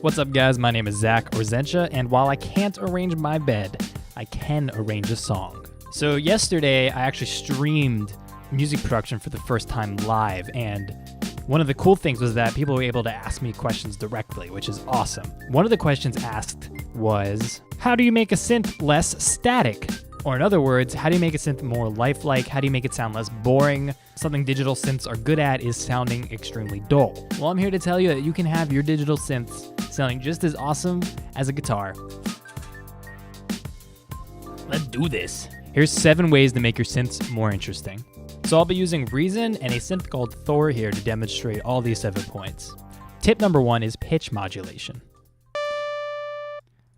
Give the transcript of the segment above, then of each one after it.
What's up, guys? My name is Zach or Zencha, and while I can't arrange my bed, I can arrange a song. So yesterday, I actually streamed music production for the first time live, and one of the cool things was that people were able to ask me questions directly, which is awesome. One of the questions asked was, how do you make a synth less static? Or in other words, how do you make a synth more lifelike? How do you make it sound less boring? Something digital synths are good at is sounding extremely dull. Well, I'm here to tell you that you can have your digital synths sounding just as awesome as a guitar. Let's do this. Here's 7 ways to make your synths more interesting. So I'll be using Reason and a synth called Thor here to demonstrate all these 7 points. Tip number 1 is pitch modulation.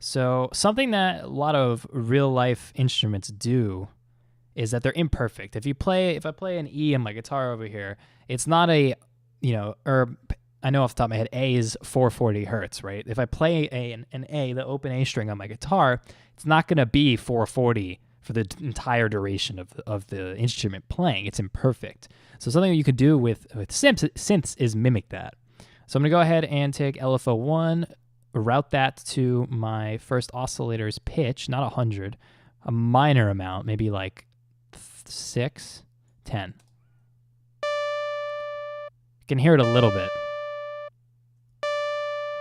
So something that a lot of real life instruments do is that they're imperfect. If I play an E on my guitar over here, it's not I know off the top of my head, A is 440 hertz, right? If I play an A, the open A string on my guitar, it's not gonna be 440 for the entire duration of the instrument playing. It's imperfect. So something that you could do with synths is mimic that. So I'm gonna go ahead and take LFO1, route that to my first oscillator's pitch, not 100, a minor amount, maybe like 6, 10. You can hear it a little bit.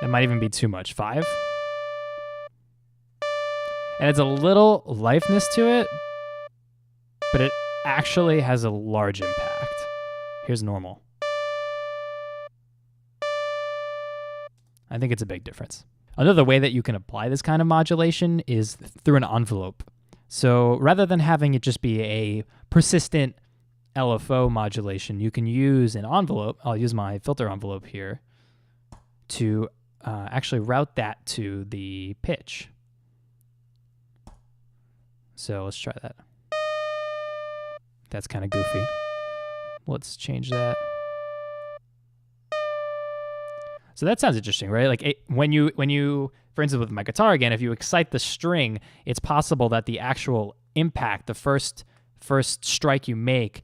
That might even be too much. 5. And it's a little lifeness to it, but it actually has a large impact. Here's normal. I think it's a big difference. Another way that you can apply this kind of modulation is through an envelope. So rather than having it just be a persistent LFO modulation, you can use an envelope. I'll use my filter envelope here to actually route that to the pitch. So let's try that. That's kind of goofy. Let's change that. So that sounds interesting, right? Like when you, for instance, with my guitar again, if you excite the string, it's possible that the actual impact, the first strike you make,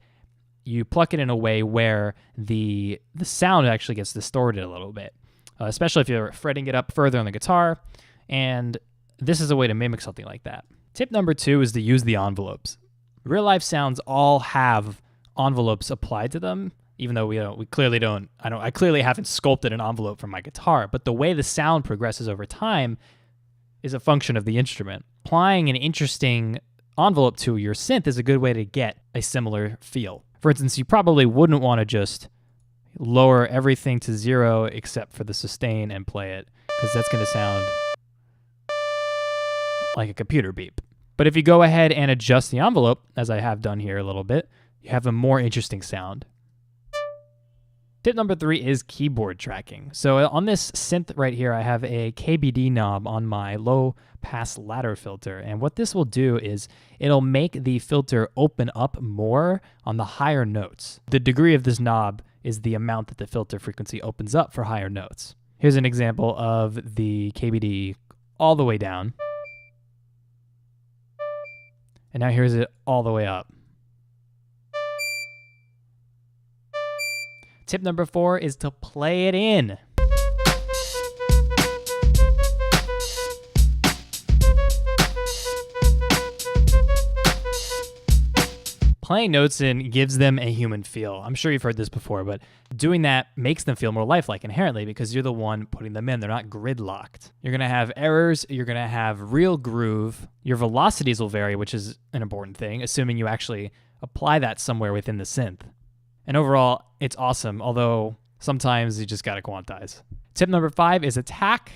you pluck it in a way where the sound actually gets distorted a little bit, especially if you're fretting it up further on the guitar. And this is a way to mimic something like that. Tip number 2 is to use the envelopes. Real life sounds all have envelopes applied to them. Even though we clearly don't, I clearly haven't sculpted an envelope for my guitar, but the way the sound progresses over time is a function of the instrument. Applying an interesting envelope to your synth is a good way to get a similar feel. For instance, you probably wouldn't want to just lower everything to 0 except for the sustain and play it, because that's going to sound like a computer beep. But if you go ahead and adjust the envelope, as I have done here a little bit, you have a more interesting sound. Tip number 3 is keyboard tracking. So on this synth right here, I have a KBD knob on my low pass ladder filter. And what this will do is it'll make the filter open up more on the higher notes. The degree of this knob is the amount that the filter frequency opens up for higher notes. Here's an example of the KBD all the way down. And now here's it all the way up. Tip number 4 is to play it in. Playing notes in gives them a human feel. I'm sure you've heard this before, but doing that makes them feel more lifelike inherently because you're the one putting them in. They're not grid-locked. You're going to have errors. You're going to have real groove. Your velocities will vary, which is an important thing, assuming you actually apply that somewhere within the synth. And overall, it's awesome, although sometimes you just got to quantize. Tip number 5 is attack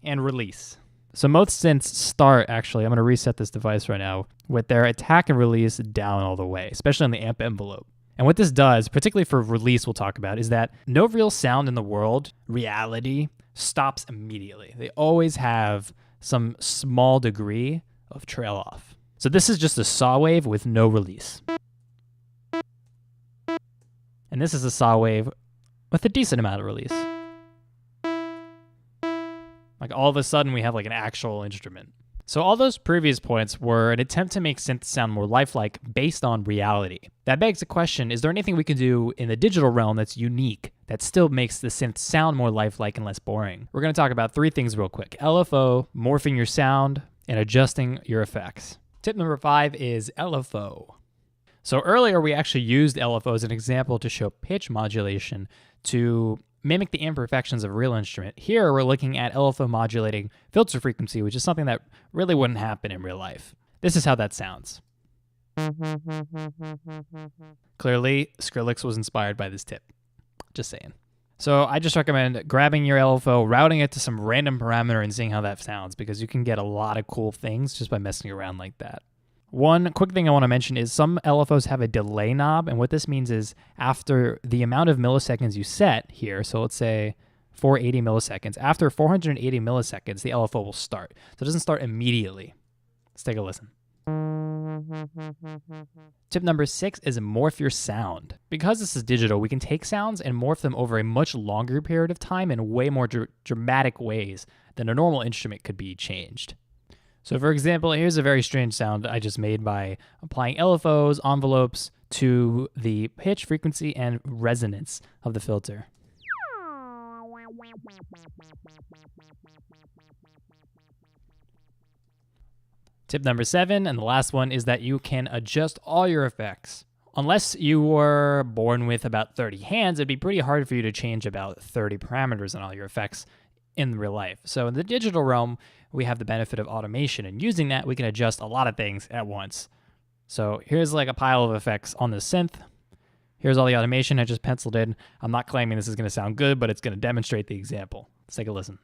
and release. So most synths start, actually, I'm going to reset this device right now, with their attack and release down all the way, especially on the amp envelope. And what this does, particularly for release we'll talk about, is that no real sound in the world, reality, stops immediately. They always have some small degree of trail off. So this is just a saw wave with no release. And this is a saw wave with a decent amount of release. Like all of a sudden we have like an actual instrument. So all those previous points were an attempt to make synths sound more lifelike based on reality. That begs the question, is there anything we can do in the digital realm that's unique that still makes the synth sound more lifelike and less boring? We're going to talk about 3 things real quick: LFO, morphing your sound, and adjusting your effects. Tip number 5 is LFO. So earlier we actually used LFO as an example to show pitch modulation to mimic the imperfections of a real instrument. Here we're looking at LFO modulating filter frequency, which is something that really wouldn't happen in real life. This is how that sounds. Clearly, Skrillex was inspired by this tip. Just saying. So I just recommend grabbing your LFO, routing it to some random parameter, and seeing how that sounds, because you can get a lot of cool things just by messing around like that. One quick thing I want to mention is some LFOs have a delay knob, and what this means is after the amount of milliseconds you set here, so let's say 480 milliseconds, after 480 milliseconds, the LFO will start. So it doesn't start immediately. Let's take a listen. Tip number 6 is morph your sound. Because this is digital, we can take sounds and morph them over a much longer period of time in way more dramatic ways than a normal instrument could be changed. So for example, here's a very strange sound I just made by applying LFOs, envelopes to the pitch, frequency, and resonance of the filter. Tip number 7, and the last one, is that you can adjust all your effects. Unless you were born with about 30 hands, it'd be pretty hard for you to change about 30 parameters on all your effects in real life. So in the digital realm, we have the benefit of automation, and using that, we can adjust a lot of things at once. So here's like a pile of effects on the synth. Here's all the automation I just penciled in. I'm not claiming this is going to sound good, but it's going to demonstrate the example. Let's take a listen.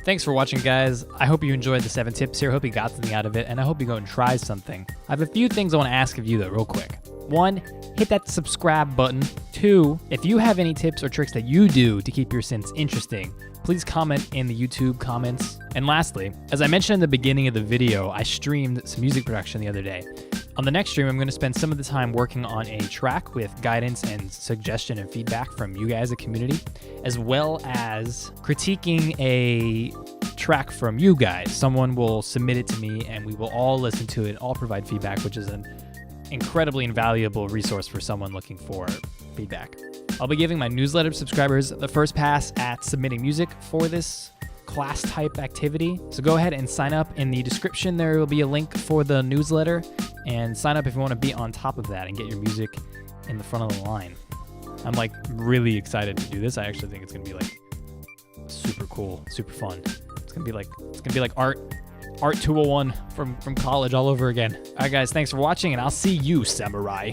Thanks for watching, guys. I hope you enjoyed the 7 tips here. I hope you got something out of it, and I hope you go and try something. I have a few things I want to ask of you, though, real quick. 1, hit that subscribe button. 2, if you have any tips or tricks that you do to keep your synths interesting, please comment in the YouTube comments. And lastly, as I mentioned in the beginning of the video, I streamed some music production the other day. On the next stream, I'm going to spend some of the time working on a track with guidance and suggestion and feedback from you guys, the community, as well as critiquing a track from you guys. Someone will submit it to me, and we will all listen to it, all provide feedback, which is an incredibly invaluable resource for someone looking for feedback. I'll be giving my newsletter subscribers the first pass at submitting music for this class type activity. So go ahead and sign up. In the description, there will be a link for the newsletter, and sign up if you want to be on top of that and get your music in the front of the line. I'm like really excited to do this. I actually think it's gonna be like super cool, super fun. It's gonna be like art 201 from college all over again. All right, guys, thanks for watching, and I'll see you, samurai.